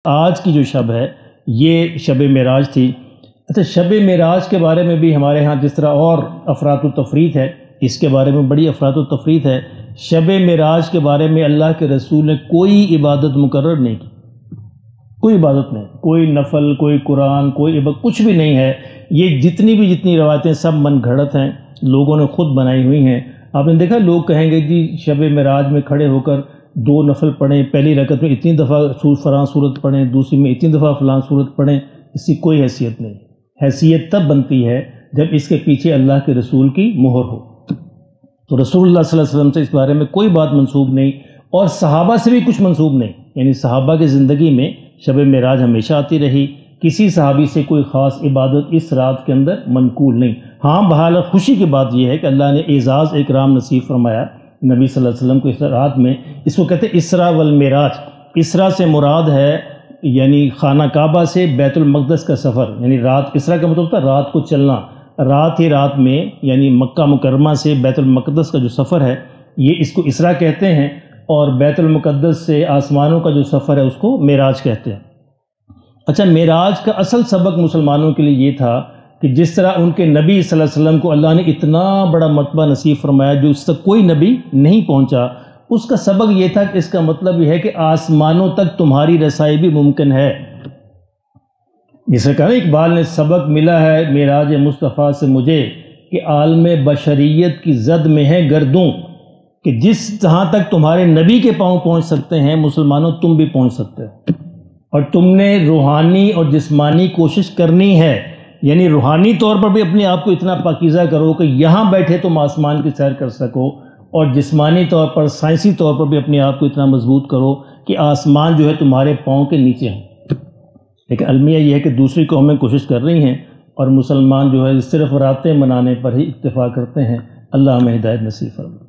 آج کی جو شب ہے یہ شب معراج تھی۔ اچھا، شب معراج کے بارے میں بھی ہمارے ہاں جس طرح اور افراد و تفریط ہے، اس کے بارے میں بڑی افراد و تفریط ہے۔ شب معراج کے بارے میں اللہ کے رسول نے کوئی عبادت مقرر نہیں کی، کوئی عبادت نہیں، کوئی نفل، کوئی قرآن، کوئی عبادت، کچھ بھی نہیں ہے۔ یہ جتنی روایتیں سب من گھڑت ہیں، لوگوں نے خود بنائی ہوئی ہیں۔ آپ نے دیکھا لوگ کہیں گے جی شب معراج میں کھڑے ہو کر 2 نفل پڑھیں، پہلی رکعت میں اتنی دفعہ فلاں صورت پڑھیں، دوسری میں اتنی دفعہ فلاں صورت پڑھیں۔ اس کی کوئی حیثیت نہیں۔ حیثیت تب بنتی ہے جب اس کے پیچھے اللہ کے رسول کی مہر ہو۔ تو رسول اللہ صلی اللہ علیہ وسلم سے اس بارے میں کوئی بات منسوب نہیں، اور صحابہ سے بھی کچھ منسوب نہیں، یعنی صحابہ کی زندگی میں شب معراج ہمیشہ آتی رہی۔ کسی صحابی سے کوئی خاص عبادت اس رات کے اندر منقول نہیں۔ ہاں، بحال خوشی کی بات یہ ہے کہ اللہ نے اعزاز اکرام نصیب فرمایا نبی صلی اللہ علیہ وسلم کو اس رات میں۔ اس کو کہتے ہیں اسرا والمعراج۔ اسرا سے مراد ہے یعنی خانہ کعبہ سے بیت المقدس کا سفر، یعنی رات، اسرا کا مطلب ہوتا ہے رات کو چلنا، رات ہی رات میں یعنی مکہ مکرمہ سے بیت المقدس کا جو سفر ہے یہ اس کو اسرا کہتے ہیں، اور بیت المقدس سے آسمانوں کا جو سفر ہے اس کو معراج کہتے ہیں۔ اچھا، معراج کا اصل سبق مسلمانوں کے لیے یہ تھا کہ جس طرح ان کے نبی صلی اللہ علیہ وسلم کو اللہ نے اتنا بڑا مرتبہ نصیب فرمایا جو اس تک کوئی نبی نہیں پہنچا، اس کا سبق یہ تھا کہ اس کا مطلب یہ ہے کہ آسمانوں تک تمہاری رسائی بھی ممکن ہے۔ جسے کہا اقبال نے، سبق ملا ہے معراج مصطفیٰ سے مجھے کہ عالم بشریت کی زد میں ہے گردوں، کہ جس جہاں تک تمہارے نبی کے پاؤں پہنچ سکتے ہیں مسلمانوں تم بھی پہنچ سکتے ہو، اور تم نے روحانی اور جسمانی کوشش کرنی ہے، یعنی روحانی طور پر بھی اپنے آپ کو اتنا پاکیزہ کرو کہ یہاں بیٹھے تم آسمان کی سیر کر سکو، اور جسمانی طور پر، سائنسی طور پر بھی اپنے آپ کو اتنا مضبوط کرو کہ آسمان جو ہے تمہارے پاؤں کے نیچے ہیں۔ لیکن المیہ یہ ہے کہ دوسری قومیں کوشش کر رہی ہیں اور مسلمان جو ہے صرف راتیں منانے پر ہی اکتفا کرتے ہیں۔ اللہ ہمیں ہدایت نصیب فرمائے۔